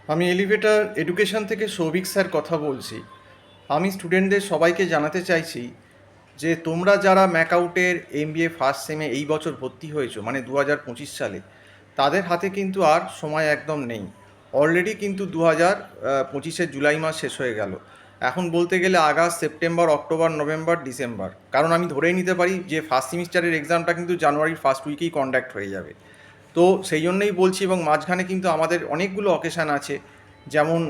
আমি elevator education থেকে Souvik sir কথা বলছি। আমি স্টুডেন্টদের সবাইকে জানাতে চাইছি যে তোমরা যারা ম্যাকআউটের এমবিএ ফার্স্ট সেমে এই বছর ভর্তি হয়েছো, মানে 2025 সালে, তাদের হাতে কিন্তু আর সময় একদম নেই। অলরেডি কিন্তু 2025-এর জুলাই মাস শেষ হয়ে গেল। এখন বলতে গেলে August, September, October, November, December, কারণ আমি ধরেই নিতে পারি যে ফার্স্ট সেমিস্টারের এক্সামটা কিন্তু জানুয়ারির ফার্স্ট উইকেই কন্ডাক্ট হয়ে যাবে। তো সেই জন্যই বলছি, এবং মাঝখানে কিন্তু আমাদের অনেকগুলো অকেশান আছে, যেমন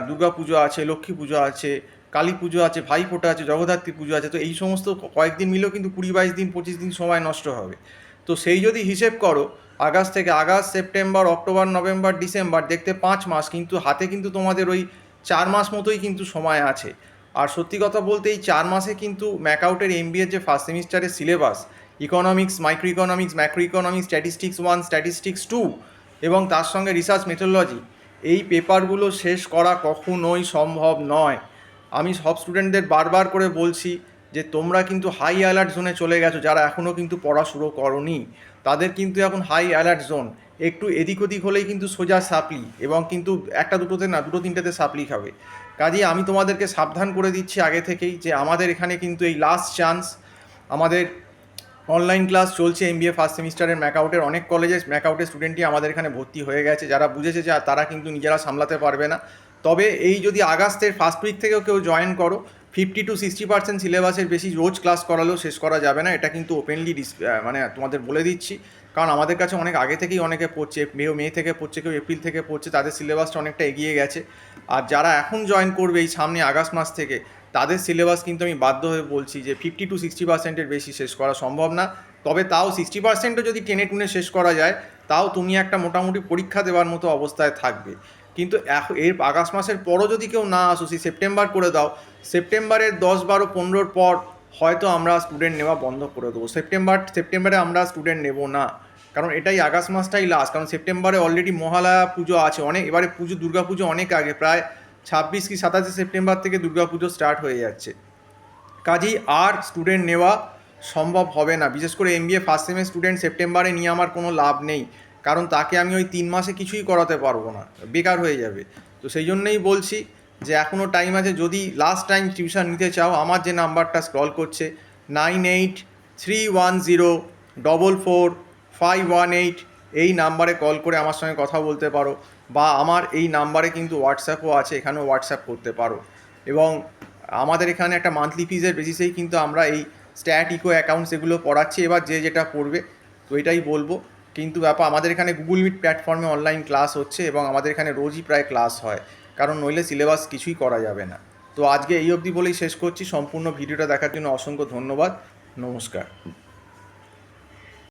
দুর্গা পুজো আছে, লক্ষ্মী পুজো আছে, কালী পুজো আছে, ভাইফোঁটা আছে, জগদ্ধাত্রী পুজো আছে। তো এই সমস্ত কয়েকদিন মিলেও কিন্তু 20-22 দিন 25 দিন সময় নষ্ট হবে। তো সেই যদি হিসেব করো, August, September, October, November, December, দেখতে 5 মাস, কিন্তু হাতে কিন্তু তোমাদের ওই 4 মাস মতোই কিন্তু সময় আছে। আর সত্যি কথা বলতে এই 4 মাসে কিন্তু ম্যাকআউটের এমবিএর যে ফার্স্ট সেমিস্টারের syllabus, economics, micro economics, macro economics, statistics 1, statistics 2, এবং তার সঙ্গে রিসার্চ মেথোডোলজি, এই পেপারগুলো শেষ করা কখনোই সম্ভব নয়। আমি সব স্টুডেন্টদের বারবার করে বলছি যে তোমরা কিন্তু হাই অ্যালার্ট জোনে চলে গেছো। যারা এখনও কিন্তু পড়া শুরু করনি, তাদের কিন্তু এখন হাই অ্যালার্ট জোন। একটু এদিক ওদিক হলেই কিন্তু সোজা সাপ্লি, এবং কিন্তু একটা দুটোতে না, দুটো তিনটেতে সাপ্লি খাবে। কাজেই আমি তোমাদেরকে সাবধান করে দিচ্ছি আগে থেকেই যে আমাদের এখানে কিন্তু এই লাস্ট চান্স। আমাদের অনলাইন ক্লাস চলছে এমবিএ ফার্স্ট সেমিস্টারের ম্যাকআউটের অনেক কলেজে। ম্যাকআউটের স্টুডেন্টই আমাদের এখানে ভর্তি হয়ে গেছে, যারা বুঝেছে যে তারা কিন্তু নিজেরা সামলাতে পারবে না। তবে এই যদি আগস্টের ফার্স্ট উইক থেকেও কেউ জয়েন করো, 50 to 60% সিলেবাসের বেশি রোজ ক্লাস করালেও শেষ করা যাবে না। এটা কিন্তু ওপেনলি মানে তোমাদের বলে দিচ্ছি, কারণ আমাদের কাছে অনেক আগে থেকেই অনেকে পড়ছে, মে থেকে পড়ছে, কেউ এপ্রিল থেকে পড়ছে, তাদের সিলেবাসটা অনেকটা এগিয়ে গেছে। আর যারা এখন জয়েন করবে এই সামনে আগস্ট মাস থেকে, তাদের সিলেবাস কিন্তু আমি বাধ্য হয়ে বলছি যে 50 to 60%-এর বেশি শেষ করা সম্ভব না। তবে তাও 60%ও যদি টেনে টুনে শেষ করা যায়, তাও তুমি একটা মোটামুটি পরীক্ষা দেওয়ার মতো অবস্থায় থাকবে। কিন্তু এর আগস্ট মাসের পরও যদি কেউ না আসো, সেই সেপ্টেম্বর করে দাও। সেপ্টেম্বরের 10, 12, 15 পর হয়তো আমরা স্টুডেন্ট নেওয়া বন্ধ করে দেবো। সেপ্টেম্বরে আমরা স্টুডেন্ট নেব না, কারণ এটাই আগস্ট মাসটাই লাস্ট। কারণ সেপ্টেম্বরে অলরেডি মহালয়া পুজো আছে অনেক, এবারে দুর্গা পুজো অনেক আগে, প্রায় 26 কি 27 সেপ্টেম্বর থেকে দুর্গা পুজো স্টার্ট হয়ে যাচ্ছে। কাজেই আর স্টুডেন্ট নেওয়া সম্ভব হবে না। বিশেষ করে এমবিএ ফার্স্ট সেমের স্টুডেন্ট সেপ্টেম্বরে নিয়ে আমার কোনো লাভ নেই, কারণ তাকে আমি ওই 3 মাসে কিছুই করাতে পারবো না, বেকার হয়ে যাবে। তো সেই জন্যই বলছি যে এখনও টাইম আছে। যদি লাস্ট টাইম টিউশন নিতে চাও, আমার যে নাম্বারটা স্ক্রল করছে, 9831044518, এই নাম্বারে কল করে আমার সঙ্গে কথা বলতে পারো, বা আমার এই নাম্বারে কিন্তু হোয়াটসঅ্যাপও আছে, এখানেও হোয়াটসঅ্যাপ করতে পারো। এবং আমাদের এখানে একটা মান্থলি ফিজের বেসিসেই কিন্তু আমরা এই স্ট্যাট, ইকো, অ্যাকাউন্টস এগুলো পড়াচ্ছি। এবার যে যেটা পড়বে, তো এটাই বলবো। কিন্তু ব্যাপার আমাদের এখানে গুগল মিট প্ল্যাটফর্মে অনলাইন ক্লাস হচ্ছে, এবং আমাদের এখানে রোজই প্রায় ক্লাস হয়, কারণ নইলে সিলেবাস কিছুই করা যাবে না। তো আজকে এই অবধি বলেই শেষ করছি। সম্পূর্ণ ভিডিওটা দেখার জন্য অসংখ্য ধন্যবাদ। নমস্কার।